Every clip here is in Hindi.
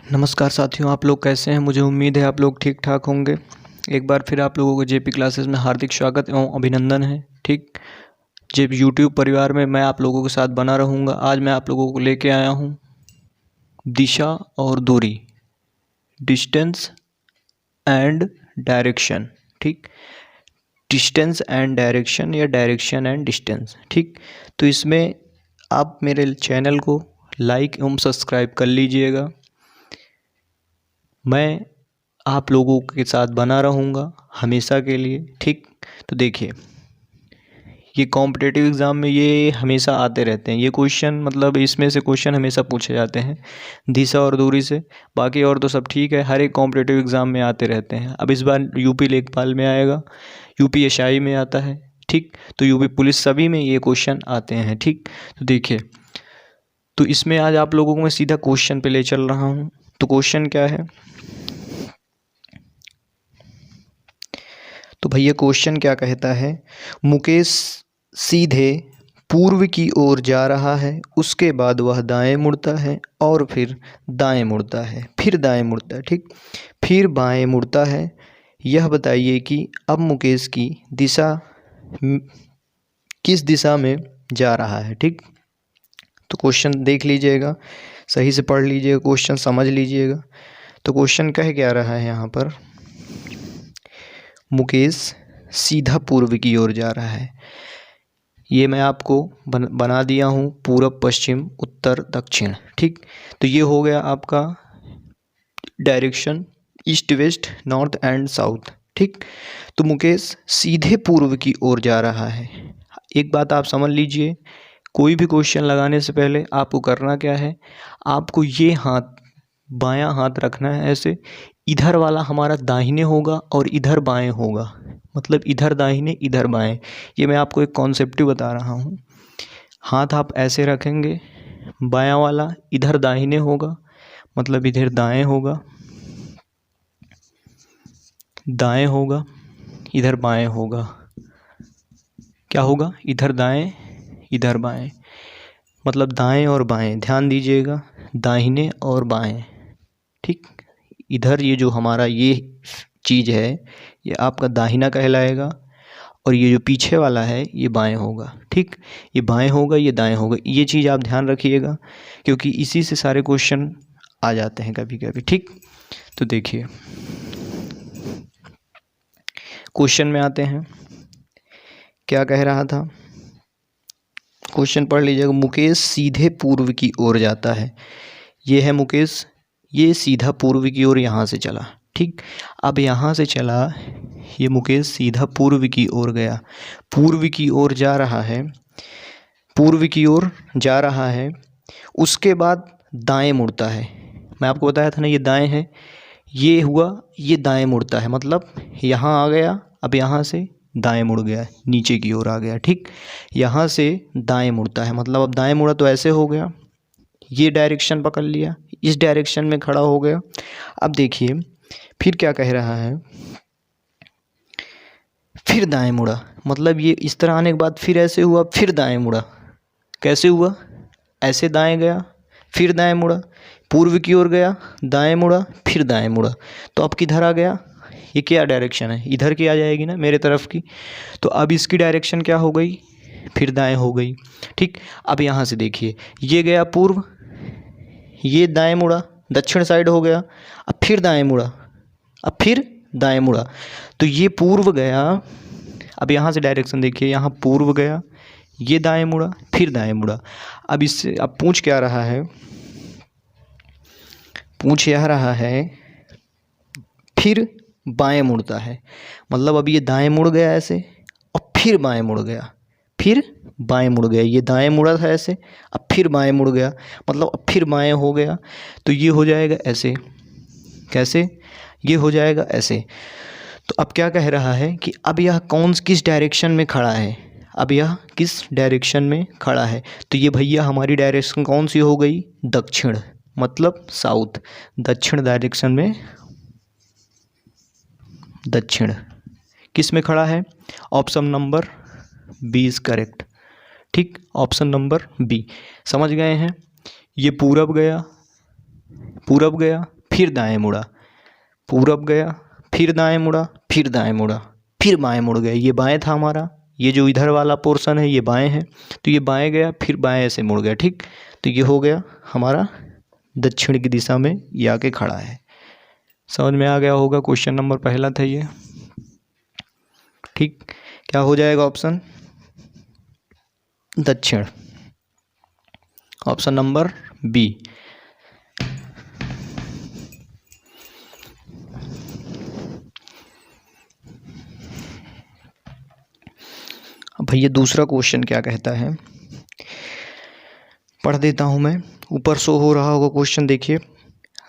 नमस्कार साथियों, आप लोग कैसे हैं। मुझे उम्मीद है आप लोग ठीक ठाक होंगे। एक बार फिर आप लोगों को जेपी क्लासेस में हार्दिक स्वागत एवं अभिनंदन है। ठीक, जे यूट्यूब परिवार में मैं आप लोगों के साथ बना रहूँगा। आज मैं आप लोगों को लेके आया हूँ दिशा और दूरी, डिस्टेंस एंड डायरेक्शन। ठीक, डिस्टेंस एंड डायरेक्शन या डायरेक्शन एंड डिस्टेंस। ठीक, तो इसमें आप मेरे चैनल को लाइक एवं सब्सक्राइब कर लीजिएगा। मैं आप लोगों के साथ बना रहूँगा हमेशा के लिए। ठीक, तो देखिए, ये कॉम्पिटिटिव एग्ज़ाम में ये हमेशा आते रहते हैं ये क्वेश्चन, मतलब इसमें से क्वेश्चन हमेशा पूछे जाते हैं दिशा और दूरी से। बाकी और तो सब ठीक है, हर एक कॉम्पिटिटिव एग्ज़ाम में आते रहते हैं। अब इस बार यूपी लेखपाल में आएगा, यूपी एसआई में आता है। ठीक, तो यूपी पुलिस सभी में ये क्वेश्चन आते हैं। ठीक, तो देखिए, तो इसमें आज आप लोगों को मैं सीधा क्वेश्चन पे ले चल रहा हूँ। तो क्वेश्चन क्या है, तो भैया क्वेश्चन क्या कहता है, मुकेश सीधे पूर्व की ओर जा रहा है, उसके बाद वह दाएं मुड़ता है और फिर दाएं मुड़ता है, फिर दाएं मुड़ता है। ठीक, फिर बाएं मुड़ता है। यह बताइए कि अब मुकेश की दिशा किस दिशा में जा रहा है। ठीक, तो क्वेश्चन देख लीजिएगा, सही से पढ़ लीजिएगा, क्वेश्चन समझ लीजिएगा। तो क्वेश्चन कह क्या रहा है यहाँ पर, मुकेश सीधा पूर्व की ओर जा रहा है। ये मैं आपको बना दिया हूँ पूरब पश्चिम उत्तर दक्षिण। ठीक, तो ये हो गया आपका direction, east west north and south. ठीक, तो मुकेश सीधे पूर्व की ओर जा रहा है। एक बात आप समझ लीजिए, कोई भी क्वेश्चन लगाने से पहले आपको करना क्या है, आपको ये हाथ बायां हाथ रखना है ऐसे, इधर वाला हमारा दाहिने होगा और इधर बाएं होगा, मतलब इधर दाहिने इधर बाएं। ये मैं आपको एक कॉन्सेप्ट ही बता रहा हूँ। हाथ आप ऐसे रखेंगे, बायां वाला इधर दाहिने होगा, मतलब इधर दाएं होगा, दाएं होगा, इधर बाएं होगा। क्या होगा, इधर दाएं इधर बाएं, मतलब दाएं और बाएं। ध्यान दीजिएगा, दाहिने और बाएं। ठीक, इधर ये जो हमारा ये चीज़ है ये आपका दाहिना कहलाएगा, और ये जो पीछे वाला है ये बाएं होगा। ठीक, ये बाएं होगा, ये दाएं होगा। ये चीज़ आप ध्यान रखिएगा, क्योंकि इसी से सारे क्वेश्चन आ जाते हैं कभी कभी। ठीक, तो देखिए क्वेश्चन में आते हैं, क्या कह रहा था, क्वेश्चन पढ़ लीजिएगा। मुकेश सीधे पूर्व की ओर जाता है। ये है मुकेश, ये सीधा पूर्व की ओर यहाँ से चला। ठीक, अब यहाँ से चला, ये मुकेश सीधा पूर्व की ओर गया, पूर्व की ओर जा रहा है, पूर्व की ओर जा रहा है। उसके बाद दाएं मुड़ता है। मैं आपको बताया था ना, ये दाएं है, ये हुआ, ये दाएं मुड़ता है, मतलब यहाँ आ गया, अब यहाँ से दाएं मुड़ गया, नीचे की ओर आ गया। ठीक, यहाँ से दाएं मुड़ता है, मतलब अब दाएं मुड़ा तो ऐसे हो गया, ये डायरेक्शन पकड़ लिया, इस डायरेक्शन में खड़ा हो गया। अब देखिए फिर क्या कह रहा है, फिर दाएं मुड़ा, मतलब ये इस तरह आने के बाद फिर ऐसे हुआ, फिर दाएं मुड़ा। कैसे हुआ, ऐसे दाएं गया, फिर दाएं मुड़ा, पूर्व की ओर गया, दाएं मुड़ा, फिर दाएं मुड़ा। तो अब किधर आ गया, ये क्या डायरेक्शन है, इधर की आ जाएगी ना, मेरे तरफ की। तो अब इसकी डायरेक्शन क्या हो गई, फिर दाएं हो गई। ठीक, अब यहाँ से देखिए, ये गया पूर्व, ये दाएं मुड़ा, दक्षिण साइड हो गया, अब फिर दाएं मुड़ा, अब फिर दाएं मुड़ा। तो ये पूर्व गया, अब यहाँ से डायरेक्शन देखिए, यहाँ पूर्व गया, ये दाएं मुड़ा, फिर दाएं मुड़ा। अब इससे अब पूछ क्या रहा है, पूछ यह रहा है फिर बाएं मुड़ता है, मतलब अब ये दाएं मुड़ गया ऐसे और फिर बाएं मुड़ गया, फिर बाएं मुड़ गया, ये दाएं मुड़ा था ऐसे, अब फिर बाएं मुड़ गया, मतलब अब फिर बाएं हो गया। तो ये हो जाएगा ऐसे, कैसे, ये हो जाएगा ऐसे। तो अब क्या कह रहा है कि अब यह किस डायरेक्शन में खड़ा है, अब यह किस डायरेक्शन में खड़ा है। तो ये भैया हमारी डायरेक्शन कौन सी हो गई, दक्षिण, मतलब साउथ, दक्षिण डायरेक्शन में, दक्षिण किस में खड़ा है, option number B is correct. ठीक, ऑप्शन नंबर बी, समझ गए हैं। ये पूरब गया, पूरब गया, फिर दाएं मुड़ा, पूरब गया, फिर दाएं मुड़ा, फिर दाएं मुड़ा, फिर बाएं मुड़ गया। ये बाएं था हमारा, ये जो इधर वाला पोर्शन है ये बाएं है, तो ये बाएं गया, फिर बाएं ऐसे मुड़ गया। ठीक, तो ये हो गया हमारा दक्षिण की दिशा में ये आके खड़ा है। समझ में आ गया होगा, क्वेश्चन नंबर पहला था ये। ठीक, क्या हो जाएगा ऑप्शन दक्षिण, ऑप्शन नंबर बी। अब भैया दूसरा क्वेश्चन क्या कहता है, पढ़ देता हूँ मैं, ऊपर शो हो रहा होगा क्वेश्चन, देखिए।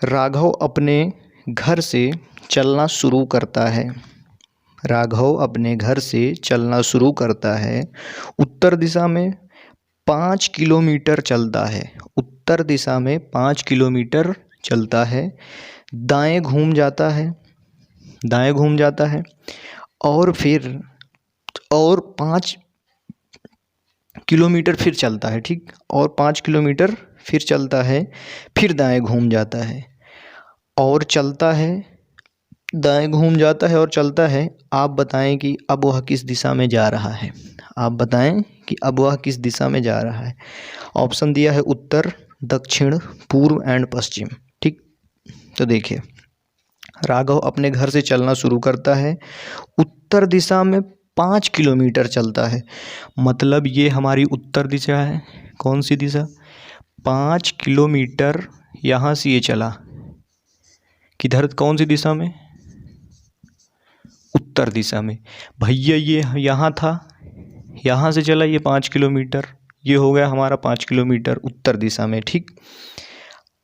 राघव अपने घर से चलना शुरू करता है, राघव अपने घर से चलना शुरू करता है, उत्तर दिशा में 5 किलोमीटर चलता है, उत्तर दिशा में 5 किलोमीटर चलता है, दाएं घूम जाता है, दाएं घूम जाता है, और फिर 5 किलोमीटर फिर चलता है। ठीक, और 5 किलोमीटर फिर चलता है, फिर दाएं घूम जाता है और चलता है, दाएं घूम जाता है और चलता है। आप बताएं कि अब वह किस दिशा में जा रहा है, आप बताएं कि अब वह किस दिशा में जा रहा है। ऑप्शन दिया है उत्तर, दक्षिण, पूर्व एंड पश्चिम। ठीक, तो देखिए, राघव अपने घर से चलना शुरू करता है, उत्तर दिशा में 5 किलोमीटर चलता है, मतलब ये हमारी उत्तर दिशा है। कौन सी दिशा? 5 किलोमीटर यहाँ से ये चला, किधर, कौन सी दिशा में? उत्तर दिशा में। भैया ये यहाँ था, यहाँ से चला ये 5 किलोमीटर, ये हो गया हमारा 5 किलोमीटर उत्तर दिशा में। ठीक,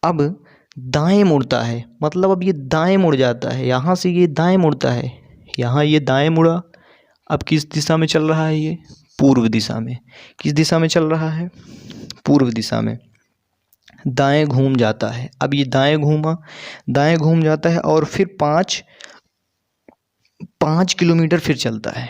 अब दाएं मुड़ता है, मतलब अब ये दाएं मुड़ जाता है, यहाँ से ये दाएं मुड़ता है, यहाँ ये दाएं मुड़ा। अब किस दिशा में चल रहा है ये? पूर्व दिशा में। किस दिशा में चल रहा है? पूर्व दिशा में। दाएं घूम जाता है, अब ये दाएं घूमा, दाएं घूम जाता है और फिर 5 किलोमीटर फिर चलता है,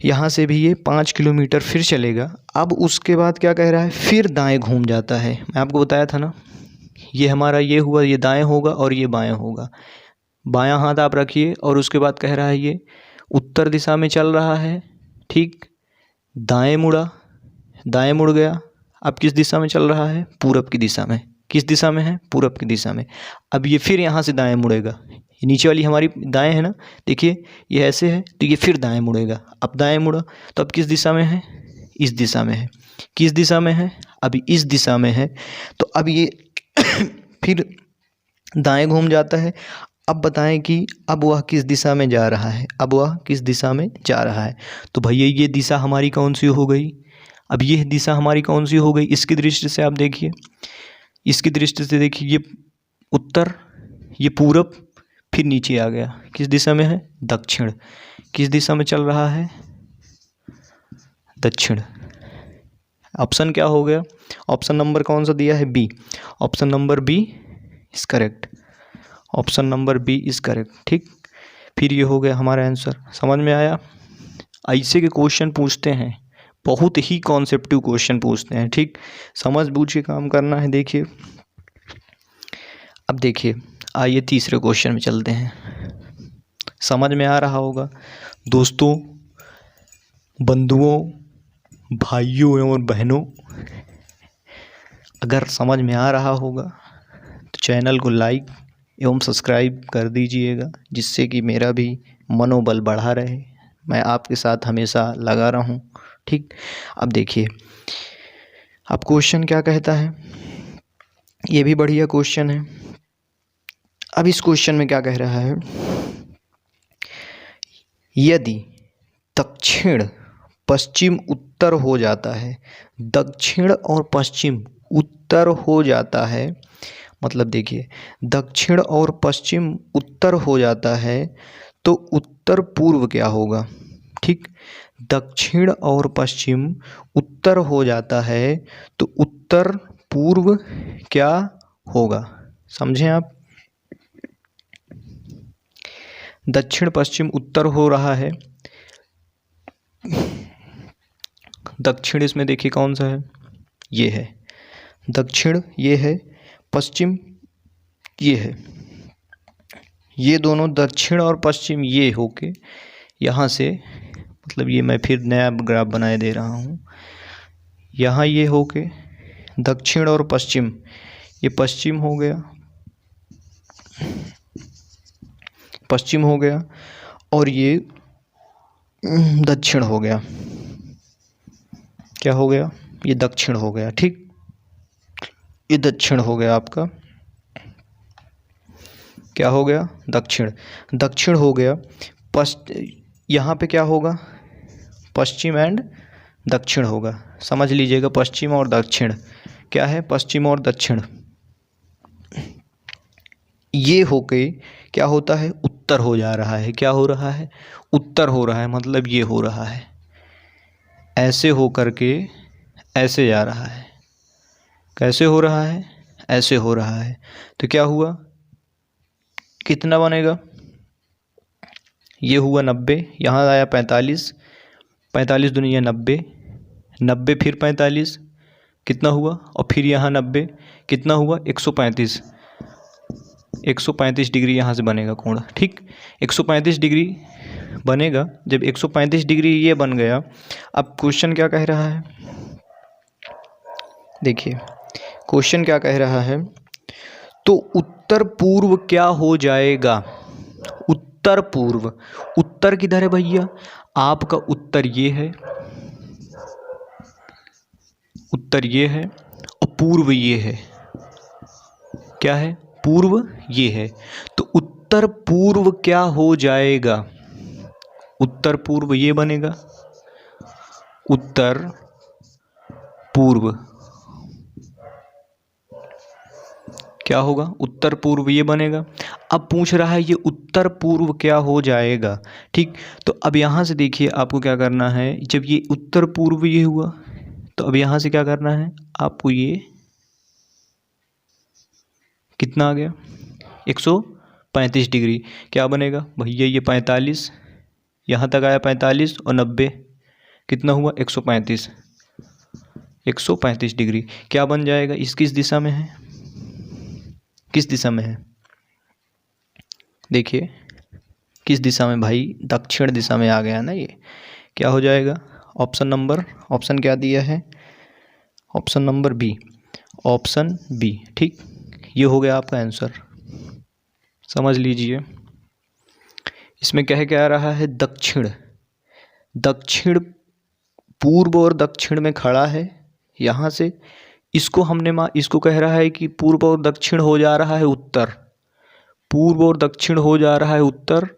यहाँ से भी ये 5 किलोमीटर फिर चलेगा। अब उसके बाद क्या कह रहा है? फिर दाएं घूम जाता है। मैं आपको बताया था ना, ये हमारा ये हुआ, ये दाएं होगा और ये बाएं होगा। बायां हाथ आप रखिए और उसके बाद कह रहा है ये उत्तर दिशा में चल रहा है। ठीक, दाएं मुड़ा, दाएं मुड़ गया। अब किस दिशा में चल रहा है? पूरब की दिशा में। किस दिशा में है? पूरब की दिशा में। अब ये फिर यहाँ से दाएं मुड़ेगा, ये नीचे वाली हमारी दाएं है ना, देखिए ये ऐसे है, तो ये फिर दाएं मुड़ेगा। अब दाएं मुड़ा, तो अब किस दिशा में है? इस दिशा में है। किस दिशा में है? अभी इस दिशा में है, तो अब ये फिर दाएं घूम जाता है। अब बताएं कि अब वह किस दिशा में जा रहा है, अब वह किस दिशा में जा रहा है। तो भैया ये दिशा हमारी कौन सी हो गई? अब ये दिशा हमारी कौन सी हो गई? इसकी दृष्टि से आप देखिए, इसकी दृष्टि से देखिए, ये उत्तर, ये पूरब, फिर नीचे आ गया। किस दिशा में है? दक्षिण। किस दिशा में चल रहा है? दक्षिण। ऑप्शन क्या हो गया? ऑप्शन नंबर कौन सा दिया है? B. Option number B is correct, option number B is correct. ठीक, फिर ये हो गया हमारा आंसर। समझ में आया? ऐसे के क्वेश्चन पूछते हैं, बहुत ही कॉन्सेप्टिव क्वेश्चन पूछते हैं। ठीक, समझ बूझ के काम करना है। देखिए, अब देखिए, आइए तीसरे क्वेश्चन में चलते हैं। समझ में आ रहा होगा दोस्तों, बंधुओं, भाइयों और बहनों, अगर समझ में आ रहा होगा तो चैनल को लाइक एवं सब्सक्राइब कर दीजिएगा, जिससे कि मेरा भी मनोबल बढ़ा रहे, मैं आपके साथ हमेशा लगा रहूं। ठीक, अब देखिए, अब क्वेश्चन क्या कहता है, ये भी बढ़िया क्वेश्चन है। अब इस क्वेश्चन में क्या कह रहा है? यदि दक्षिण पश्चिम उत्तर हो जाता है, दक्षिण और पश्चिम उत्तर हो जाता है, मतलब देखिए, दक्षिण और पश्चिम उत्तर हो जाता है, तो उत्तर पूर्व क्या होगा? ठीक, दक्षिण और पश्चिम उत्तर हो जाता है, तो उत्तर पूर्व क्या होगा? समझें आप, दक्षिण पश्चिम उत्तर हो रहा है, दक्षिण इसमें देखिए कौन सा है? ये है दक्षिण, ये है पश्चिम ये है, ये दोनों दक्षिण और पश्चिम ये होके यहाँ से, मतलब ये मैं फिर नया ग्राफ बनाए दे रहा हूँ, यहाँ ये होके दक्षिण और पश्चिम, ये पश्चिम हो गया, पश्चिम हो गया, और ये दक्षिण हो गया। क्या हो गया? ये दक्षिण हो गया। ठीक, ये दक्षिण हो गया आपका। क्या हो गया? दक्षिण। दक्षिण हो गया। यहाँ पे क्या होगा? पश्चिम एंड दक्षिण होगा। समझ लीजिएगा, पश्चिम और दक्षिण क्या है? पश्चिम और दक्षिण। ये होके क्या होता है? उत्तर हो जा रहा है। क्या हो रहा है? उत्तर हो रहा है, मतलब ये हो रहा है, ऐसे हो करके ऐसे जा रहा है। कैसे हो रहा है? ऐसे हो रहा है। तो क्या हुआ? कितना बनेगा? ये हुआ 90, यहाँ आया 45, 45 दुनिया 90, 90 फिर 45 कितना हुआ? और फिर यहाँ 90 कितना हुआ? 135, 135 डिग्री यहाँ से बनेगा कोण। ठीक, 135 डिग्री बनेगा। जब 135 डिग्री ये बन गया, अब क्वेश्चन क्या कह रहा है? देखिए क्वेश्चन क्या कह रहा है, तो उत्तर पूर्व क्या हो जाएगा? उत्तर पूर्व, उत्तर किधर है भैया? आपका उत्तर ये है, उत्तर ये है, और पूर्व ये है। क्या है? पूर्व ये है। तो उत्तर पूर्व क्या हो जाएगा? उत्तर पूर्व ये बनेगा, उत्तर पूर्व क्या होगा? उत्तर पूर्व ये बनेगा। अब पूछ रहा है ये उत्तर पूर्व क्या हो जाएगा। ठीक, तो अब यहाँ से देखिए आपको क्या करना है। जब ये उत्तर पूर्व ये हुआ, तो अब यहाँ से क्या करना है आपको? ये कितना आ गया? 135 डिग्री। क्या बनेगा भैया? ये 45, यहाँ तक आया 45 और 90 कितना हुआ? 135, 135 डिग्री। क्या बन जाएगा? इस किस दिशा में है? किस दिशा में है? देखिए किस दिशा में भाई? दक्षिण दिशा में आ गया ना ये। क्या हो जाएगा? ऑप्शन नंबर, ऑप्शन क्या दिया है? Option number B, option B. ठीक, ये हो गया आपका आंसर। समझ लीजिए, इसमें कह क्या रहा है? दक्षिण, दक्षिण पूर्व और दक्षिण में खड़ा है। यहाँ से इसको हमने इसको कह रहा है कि पूर्व और दक्षिण हो जा रहा है उत्तर, पूर्व और दक्षिण हो जा रहा है उत्तर।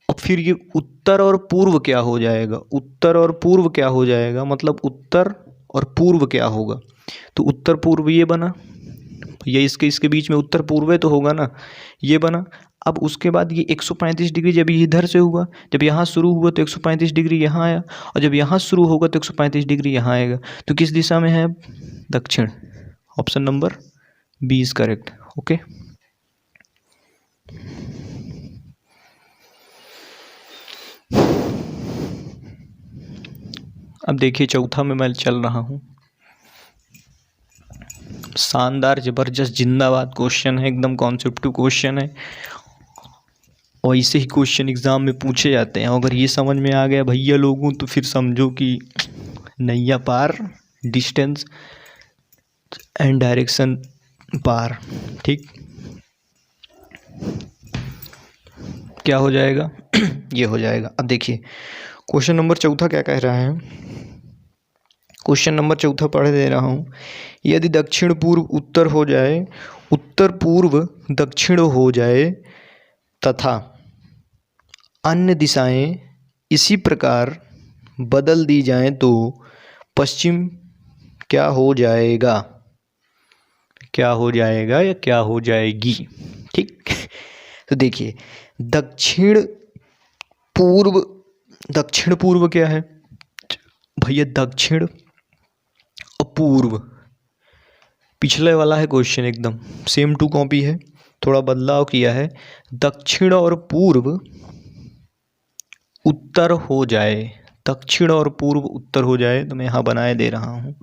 और फिर ये उत्तर और पूर्व क्या हो जाएगा? उत्तर और पूर्व क्या हो जाएगा? मतलब उत्तर और पूर्व क्या होगा? तो उत्तर पूर्व ये बना, ये इसके बीच में उत्तर पूर्व तो होगा ना, ये बना। अब उसके बाद ये 135 डिग्री जब ये इधर से हुआ, जब यहाँ शुरू हुआ तो 135 डिग्री यहाँ आया, और जब यहाँ शुरू होगा तो 135 डिग्री यहाँ आएगा। तो किस दिशा में है? दक्षिण। Option number B is correct. Okay, अब देखिए चौथा में मैं चल रहा हूँ। शानदार, जबरदस्त, जिंदाबाद क्वेश्चन है, एकदम कॉन्सेप्टिव क्वेश्चन है, और ऐसे ही क्वेश्चन एग्ज़ाम में पूछे जाते हैं। अगर ये समझ में आ गया भैया लोगों, तो फिर समझो कि नैया पार, डिस्टेंस एंड डायरेक्शन पार। ठीक, क्या हो जाएगा? ये हो जाएगा। अब देखिए क्वेश्चन नंबर चौथा क्या कह रहा है। क्वेश्चन नंबर चौथा पढ़ दे रहा हूँ। यदि दक्षिण पूर्व उत्तर हो जाए, उत्तर पूर्व दक्षिण हो जाए तथा अन्य दिशाएं इसी प्रकार बदल दी जाएं तो पश्चिम क्या हो जाएगा? क्या हो जाएगा या क्या हो जाएगी? ठीक, तो देखिए दक्षिण पूर्व, दक्षिण पूर्व क्या है भैया? दक्षिण और पूर्व, पिछले वाला है क्वेश्चन, एकदम सेम टू कॉपी है, थोड़ा बदलाव किया है। दक्षिण और पूर्व उत्तर हो जाए, दक्षिण और पूर्व उत्तर हो जाए, तो मैं यहाँ बनाए दे रहा हूँ।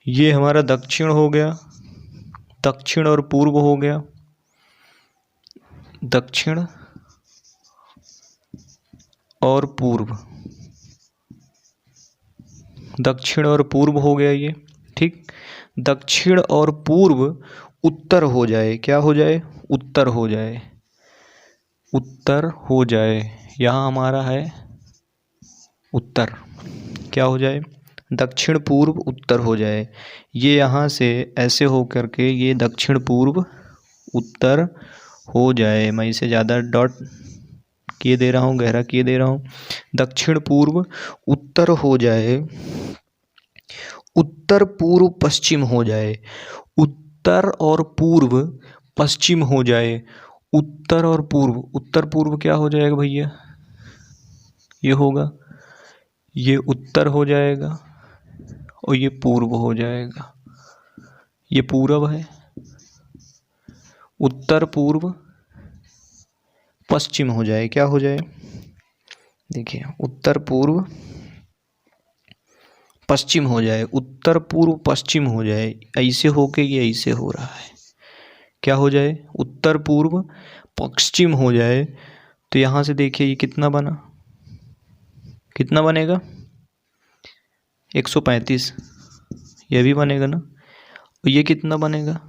ये हमारा दक्षिण हो गया, दक्षिण और पूर्व हो गया, दक्षिण और पूर्व, दक्षिण और पूर्व हो गया ये, ठीक। दक्षिण और पूर्व उत्तर हो जाए, क्या हो जाए, उत्तर हो जाए, उत्तर हो जाए। यहाँ हमारा है उत्तर, क्या हो जाए, दक्षिण पूर्व उत्तर हो जाए। ये यहाँ से ऐसे हो करके ये दक्षिण पूर्व उत्तर हो जाए। मैं इसे ज़्यादा डॉट किए दे रहा हूँ, गहरा किए दे रहा हूँ। दक्षिण पूर्व उत्तर हो जाए, उत्तर पूर्व पश्चिम हो जाए, उत्तर और पूर्व पश्चिम हो जाए, उत्तर और पूर्व, उत्तर पूर्व क्या हो जाएगा भैया, ये होगा, ये उत्तर हो जाएगा और ये पूर्व हो जाएगा, ये पूरब है, उत्तर पूर्व पश्चिम हो जाए, क्या हो जाए, देखिए उत्तर पूर्व पश्चिम हो जाए, उत्तर पूर्व पश्चिम हो जाए, ऐसे होके ये ऐसे हो रहा है, क्या हो जाए, उत्तर पूर्व पश्चिम हो जाए। तो यहाँ से देखिए ये कितना बना, कितना बनेगा 135, ये भी बनेगा ना, और ये कितना बनेगा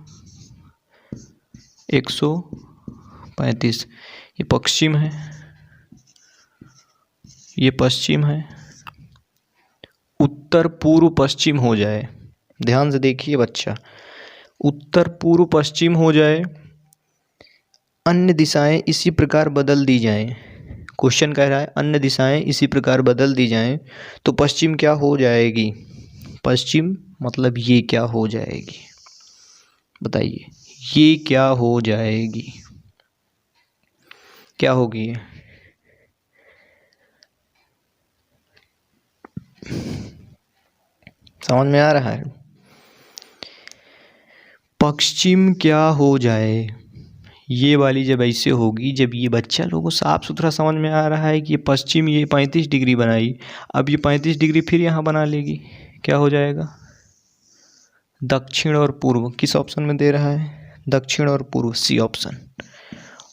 135। ये पश्चिम है, ये पश्चिम है, उत्तर पूर्व पश्चिम हो जाए। ध्यान से देखिए बच्चा, उत्तर पूर्व पश्चिम हो जाए, अन्य दिशाएं इसी प्रकार बदल दी जाएं। क्वेश्चन कह रहा है अन्य दिशाएं इसी प्रकार बदल दी जाएं तो पश्चिम क्या हो जाएगी, पश्चिम मतलब ये क्या हो जाएगी, बताइए ये क्या हो जाएगी, क्या होगी ये, समझ में आ रहा है, पश्चिम क्या हो जाए, ये वाली जब ऐसे होगी, जब ये बच्चा लोगों को साफ सुथरा समझ में आ रहा है कि ये पश्चिम, ये 35 डिग्री बनाई, अब ये 35 डिग्री फिर यहाँ बना लेगी, क्या हो जाएगा, दक्षिण और पूर्व। किस ऑप्शन में दे रहा है, दक्षिण और पूर्व, C option,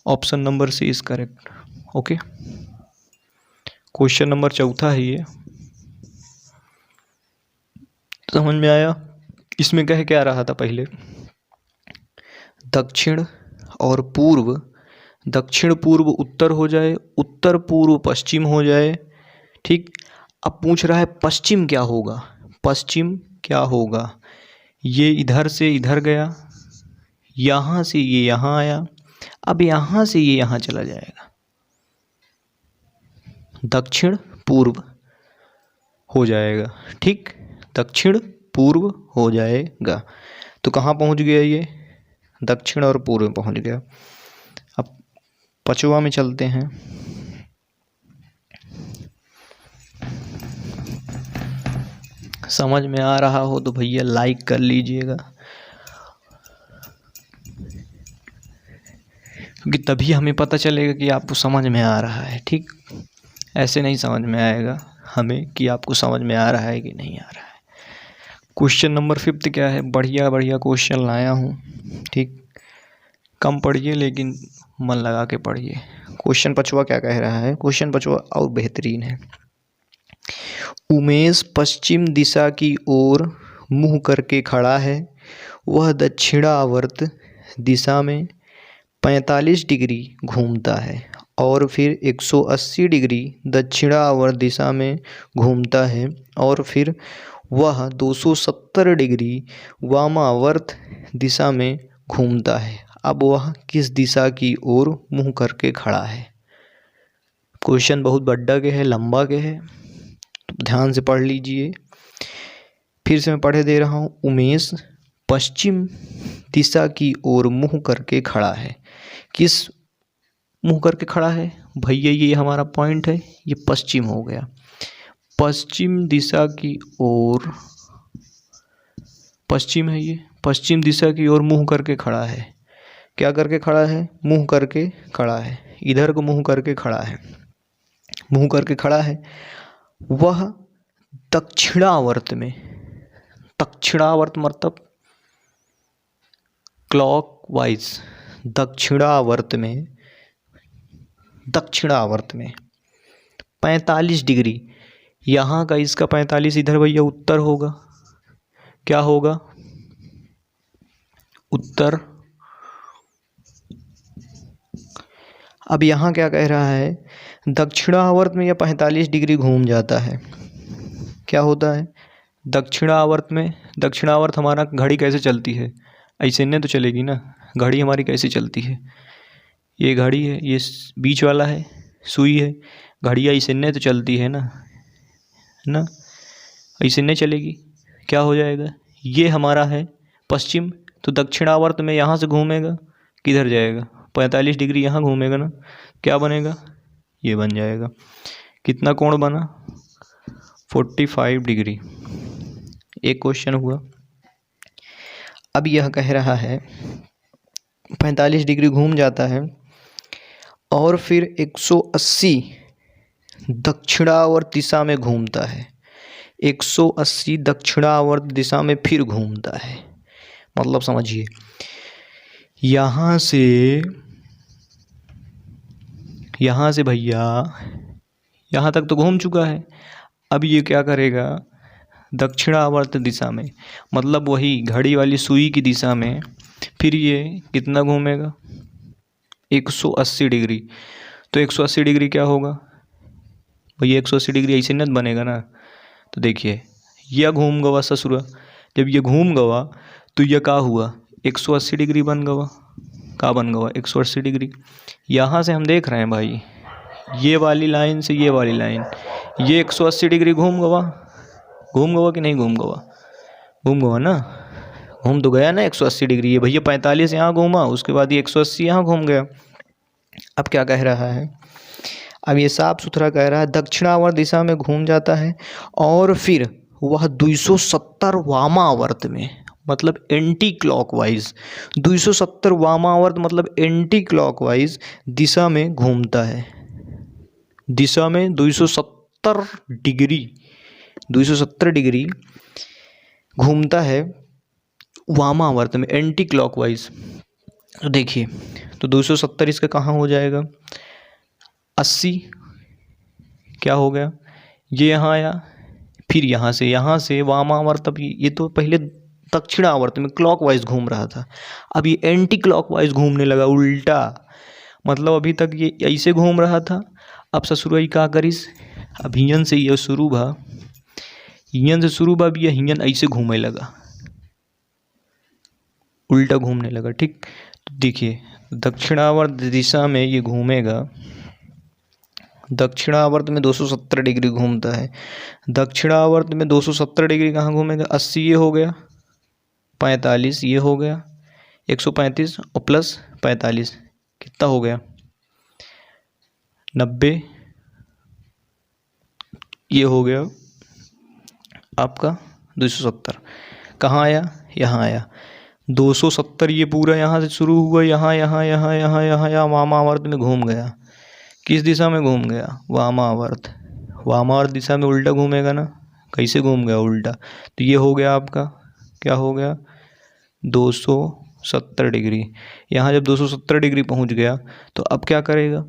option number C is correct. Okay, question number 4 है ये, समझ में आया। इसमें कह क्या रहा था पहले, दक्षिण और पूर्व, दक्षिण पूर्व उत्तर हो जाए, उत्तर पूर्व पश्चिम हो जाए, ठीक। अब पूछ रहा है पश्चिम क्या होगा, पश्चिम क्या होगा, ये इधर से इधर गया, यहाँ से ये यहाँ आया, अब यहाँ से ये यहाँ चला जाएगा, दक्षिण पूर्व हो जाएगा, ठीक, दक्षिण पूर्व हो जाएगा। तो कहाँ पहुँच गया ये, दक्षिण और पूर्व में पहुँच गया। अब 5वां में चलते हैं। समझ में आ रहा हो तो भैया लाइक कर लीजिएगा, क्योंकि तभी हमें पता चलेगा कि आपको समझ में आ रहा है, ठीक। ऐसे नहीं समझ में आएगा हमें कि आपको समझ में आ रहा है कि नहीं आ रहा है। क्वेश्चन नंबर 5 क्या है, बढ़िया बढ़िया क्वेश्चन लाया हूँ, ठीक। कम पढ़िए लेकिन मन लगा के पढ़िए। क्वेश्चन 5वां क्या कह रहा है, क्वेश्चन 5वां और बेहतरीन है। उमेश पश्चिम दिशा की ओर मुंह करके खड़ा है, वह दक्षिणावर्त दिशा में 45 डिग्री घूमता है और फिर 180 डिग्री दक्षिणावर्त दिशा में घूमता है और फिर वह 270 डिग्री वामावर्त दिशा में घूमता है। अब वह किस दिशा की ओर मुंह करके खड़ा है। क्वेश्चन बहुत बड़ा के है, लंबा के है, तो ध्यान से पढ़ लीजिए। फिर से मैं पढ़े दे रहा हूँ। उमेश पश्चिम दिशा की ओर मुंह करके खड़ा है। किस मुंह करके खड़ा है भैया, ये हमारा पॉइंट है, ये पश्चिम हो गया। पश्चिम दिशा की ओर, पश्चिम है ये, पश्चिम दिशा की ओर मुंह करके खड़ा है। क्या करके खड़ा है, मुंह करके खड़ा है, इधर को मुंह करके खड़ा है, मुंह करके खड़ा है। वह दक्षिणावर्त में, दक्षिणावर्त मतलब क्लॉकवाइज दक्षिणावर्त में 45 डिग्री, यहाँ का इसका 45 इधर भैया उत्तर होगा, क्या होगा उत्तर। अब यहाँ क्या कह रहा है, दक्षिणावर्त में यह 45 डिग्री घूम जाता है, क्या होता है दक्षिणावर्त हमारा घड़ी कैसे चलती है, ऐसे नहीं तो चलेगी ना, घड़ी हमारी कैसे चलती है, ये घड़ी है, ये बीच वाला है सुई है, घड़ी ऐसे नहीं तो चलती है ना, ऐसे नहीं चलेगी, क्या हो जाएगा, ये हमारा है पश्चिम, तो दक्षिणावर्त में यहाँ से घूमेगा किधर जाएगा, 45 डिग्री यहाँ घूमेगा ना, क्या बनेगा, ये बन जाएगा, कितना कोण बना 45 डिग्री। एक क्वेश्चन हुआ। अब यह कह रहा है 45 डिग्री घूम जाता है और फिर 180 दक्षिणावर्त दिशा में घूमता है, 180 दक्षिणावर्त दिशा में फिर घूमता है, मतलब समझिए यहाँ से भैया यहाँ तक तो घूम चुका है, अब ये क्या करेगा दक्षिणावर्त दिशा में, मतलब वही घड़ी वाली सुई की दिशा में, फिर ये कितना घूमेगा 180 डिग्री, तो 180 डिग्री क्या होगा भैया, 180 डिग्री ऐसे नहीं बनेगा ना, तो देखिए यह घूम गवा ससुरा, जब ये घूम गवा तो यह क्या हुआ 180 डिग्री बन गवा, क्या बन गवा 180 डिग्री। यहाँ से हम देख रहे हैं भाई ये वाली लाइन से ये वाली लाइन, ये 180 डिग्री घूम गवा कि नहीं घूम गवा ना, घूम तो गया ना 180 डिग्री, ये भैया 45 यहाँ घूमा, उसके बाद ये 180 यहाँ घूम गया। अब क्या कह रहा है, अब ये साफ सुथरा कह रहा है दक्षिणावर्त दिशा में घूम जाता है और फिर वह 270 वामावर्त में, मतलब एंटी क्लॉकवाइज, 270 वामावर्त मतलब एंटी क्लॉकवाइज दिशा में घूमता है, दिशा में 270 डिग्री घूमता है वामावर्त में एंटी क्लॉकवाइज। तो देखिए तो 270 इसका कहाँ हो जाएगा 80, क्या हो गया ये यहाँ आया, फिर यहाँ से वामावर्त, अब ये तो पहले दक्षिणावर्त में क्लॉकवाइज घूम रहा था, अब ये एंटी क्लॉकवाइज घूमने लगा उल्टा, मतलब अभी तक ये ऐसे घूम रहा था, अब ससुराई का करिस, अब हियन से ये शुरू भा, अब ये हियन ऐसे घूमने लगा, उल्टा घूमने लगा, ठीक। तो देखिए दक्षिणावर्त दिशा में ये घूमेगा, दक्षिणावर्त में 270 डिग्री घूमता है, दक्षिणावर्त में 270 डिग्री कहाँ घूमेगा 80 ये हो गया, 45 ये हो गया, 135 और प्लस 45 कितना हो गया 90, ये हो गया आपका 270, कहाँ आया यहाँ आया 270, ये पूरा यहाँ से शुरू हुआ, यहाँ वामावर्त में घूम गया, किस दिशा में घूम गया वामावर्त दिशा में उल्टा घूमेगा ना, कैसे घूम गया उल्टा, तो ये हो गया आपका क्या हो गया 270 डिग्री। यहाँ जब 270 डिग्री पहुँच गया तो अब क्या करेगा,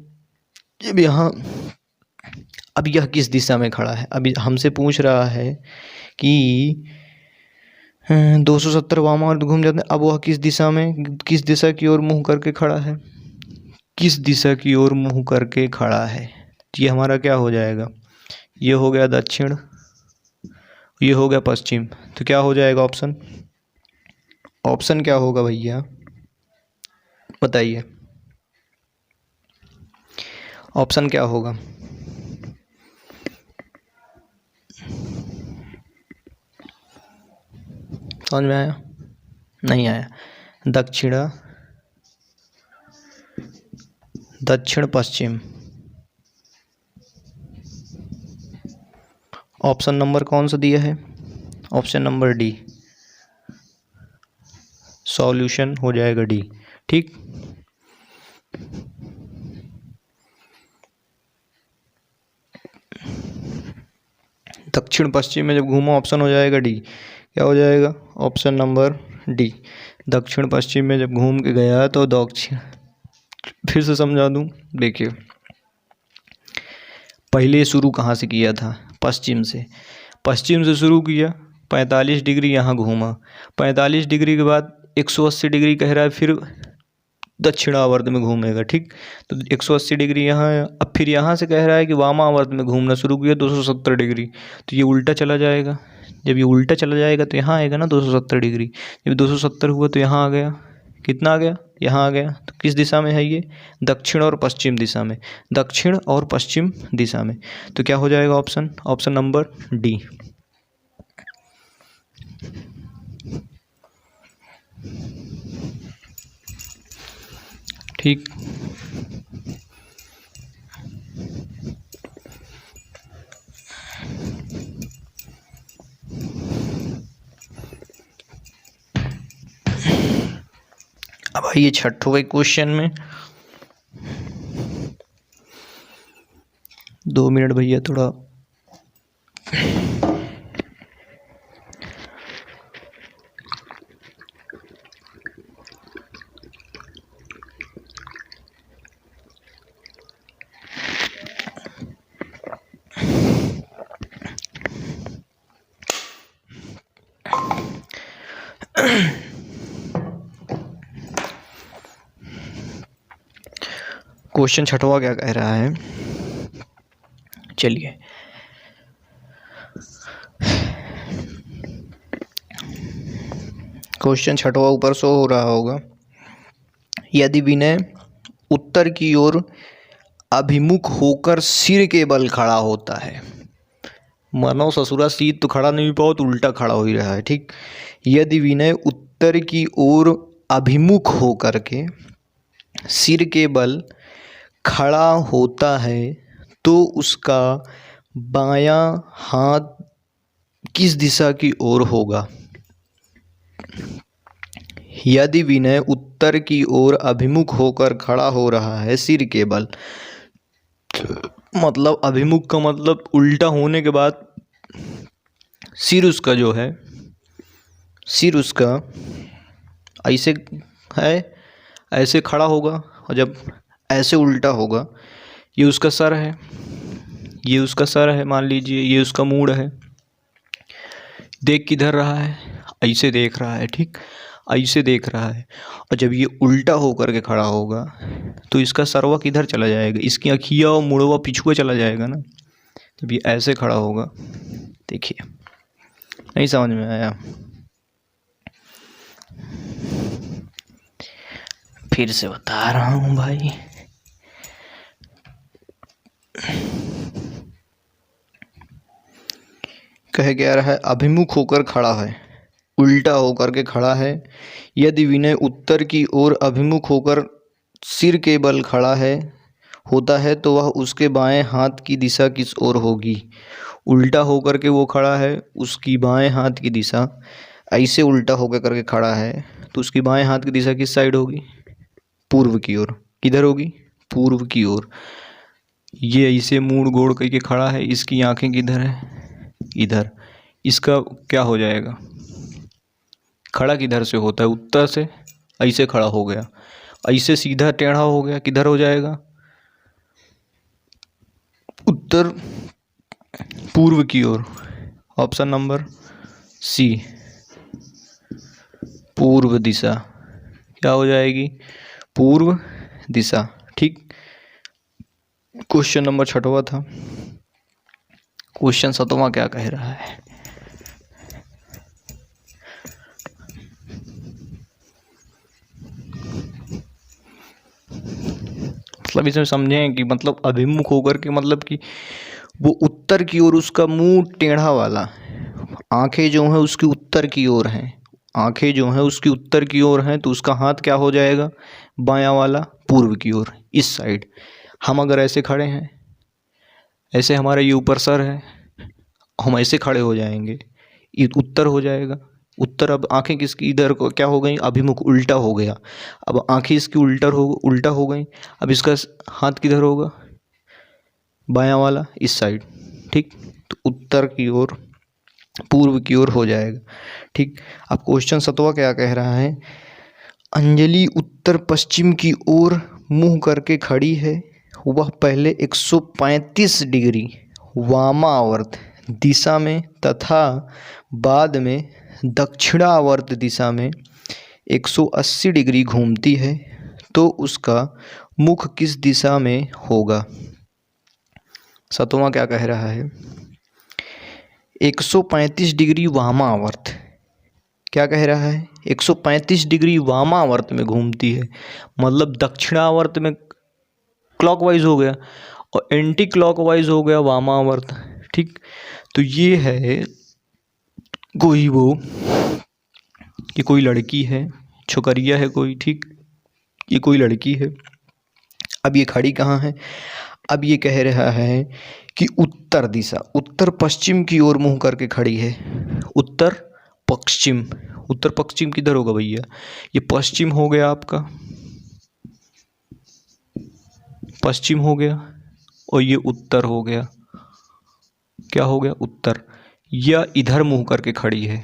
जब यहाँ अब यह किस दिशा में खड़ा है, अभी हमसे पूछ रहा है कि 270 वामावर्त घूम जाते हैं, अब वह किस दिशा की ओर मुंह करके खड़ा है, किस दिशा की ओर मुंह करके खड़ा है, ये हमारा क्या हो जाएगा, ये हो गया दक्षिण, ये हो गया पश्चिम, तो क्या हो जाएगा ऑप्शन क्या होगा भैया बताइए, ऑप्शन क्या होगा, समझ में आया नहीं आया, दक्षिण पश्चिम, ऑप्शन नंबर कौन सा दिया है, ऑप्शन नंबर डी, सॉल्यूशन हो जाएगा डी, ठीक। दक्षिण पश्चिम में जब घूमो ऑप्शन हो जाएगा डी, क्या हो जाएगा ऑप्शन नंबर डी, दक्षिण पश्चिम में जब घूम के गया तो दक्षिण, फिर से समझा दूँ, देखिए पहले शुरू कहाँ से किया था, पश्चिम से, पश्चिम से शुरू किया, 45 डिग्री यहाँ घूमा, 45 डिग्री के बाद 180 डिग्री कह रहा है, फिर दक्षिणावर्त में घूमेगा, ठीक। तो 180 डिग्री यहाँ है। अब फिर यहाँ से कह रहा है कि वामावर्त में घूमना शुरू किया 270 डिग्री, तो ये उल्टा चला जाएगा। जब ये उल्टा चला जाएगा तो यहाँ आएगा ना 270 डिग्री, जब 270 हुआ तो यहाँ आ गया, कितना आ गया, यहाँ आ गया। तो किस दिशा में है ये, दक्षिण और पश्चिम दिशा में, दक्षिण और पश्चिम दिशा में। तो क्या हो जाएगा ऑप्शन, ऑप्शन नंबर डी। ठीक। अब आइए छठवें क्वेश्चन में। 2 मिनट भैया, थोड़ा क्वेश्चन छठवां क्या कह रहा है, चलिए क्वेश्चन छठवां ऊपर शो हो रहा होगा। यदि विनय उत्तर की ओर अभिमुख होकर सिर के बल खड़ा होता है, मानो ससुरा सीध तो खड़ा नहीं पाओ तो उल्टा खड़ा हो ही रहा है, ठीक। यदि विनय उत्तर की ओर अभिमुख होकर के सिर के बल खड़ा होता है तो उसका बायां हाथ किस दिशा की ओर होगा। यदि विनय उत्तर की ओर अभिमुख होकर खड़ा हो रहा है सिर के बल, मतलब अभिमुख का मतलब उल्टा होने के बाद सिर उसका जो है, सिर उसका ऐसे है, ऐसे खड़ा होगा, और जब ऐसे उल्टा होगा, ये उसका सर है, ये उसका सर है, मान लीजिए ये उसका मूड है, देख किधर रहा है, ऐसे देख रहा है, ठीक, ऐसे देख रहा है। और जब ये उल्टा होकर के खड़ा होगा तो इसका सरवा किधर चला जाएगा, इसकी अखिया और मुड़वा पिछुआ चला जाएगा ना। जब ये ऐसे खड़ा होगा, देखिए नहीं समझ में आया, फिर से बता रहा हूँ भाई। कह क्या रहा है, अभिमुख होकर खड़ा है, उल्टा होकर के खड़ा है। यदि विनय उत्तर की ओर अभिमुख होकर सिर के बल खड़ा है होता है तो वह उसके बाएं हाथ की दिशा किस ओर होगी। उल्टा होकर के वो खड़ा है, उसकी बाएं हाथ की दिशा, ऐसे उल्टा होकर करके खड़ा है तो उसकी बाएं हाथ की दिशा किस साइड होगी, पूर्व की ओर। किधर होगी, पूर्व की ओर। ये ऐसे मुड़ गोड़ करके खड़ा है, इसकी आंखें किधर है, इधर। इसका क्या हो जाएगा, खड़ा किधर से होता है, उत्तर से, ऐसे खड़ा हो गया, ऐसे सीधा टेढ़ा हो गया, किधर हो जाएगा, उत्तर पूर्व की ओर। ऑप्शन नंबर सी, पूर्व दिशा क्या हो जाएगी, पूर्व दिशा, ठीक। क्वेश्चन नंबर छठवां था। क्वेश्चन सातवां क्या कह रहा है, मतलब इसमें समझें कि मतलब अभिमुख होकर के मतलब कि वो उत्तर की ओर, उसका मुंह टेढ़ा वाला, आंखें जो हैं उसकी उत्तर की ओर हैं, आंखें जो हैं उसकी उत्तर की ओर हैं, तो उसका हाथ क्या हो जाएगा, बायां वाला पूर्व की ओर, इस साइड। हम अगर ऐसे खड़े हैं, ऐसे हमारा ये ऊपर सर है, हम ऐसे खड़े हो जाएंगे, ये उत्तर हो जाएगा, उत्तर। अब आंखें किसकी इधर को क्या हो गई, अभिमुख, उल्टा हो गया। अब आंखें इसकी उल्टा हो गई। अब इसका हाथ किधर होगा, बायां वाला, इस साइड, ठीक। तो उत्तर की ओर, पूर्व की ओर हो जाएगा, ठीक। अब क्वेश्चन 7वां क्या कह रहा है, अंजलि उत्तर पश्चिम की ओर मुंह करके खड़ी है। वह पहले 135 डिग्री वामावर्त दिशा में तथा बाद में दक्षिणावर्त दिशा में 180 डिग्री घूमती है, तो उसका मुख किस दिशा में होगा? सतवां क्या कह रहा है? 135 डिग्री वामावर्त क्या कह रहा है? 135 डिग्री वामावर्त में घूमती है, मतलब दक्षिणावर्त में क्लॉकवाइज हो गया और एंटी क्लॉकवाइज हो गया वामावर्त। ठीक, तो ये है ये कोई लड़की है, छोकरिया है कोई। ठीक, ये कोई लड़की है। अब ये खड़ी कहाँ है? अब ये कह रहा है कि उत्तर दिशा, उत्तर पश्चिम की ओर मुंह करके खड़ी है। उत्तर पश्चिम, उत्तर पश्चिम किधर होगा भैया? ये पश्चिम हो गया आपका, पश्चिम हो गया, और ये उत्तर हो गया। क्या हो गया? उत्तर। या इधर मुंह करके खड़ी है,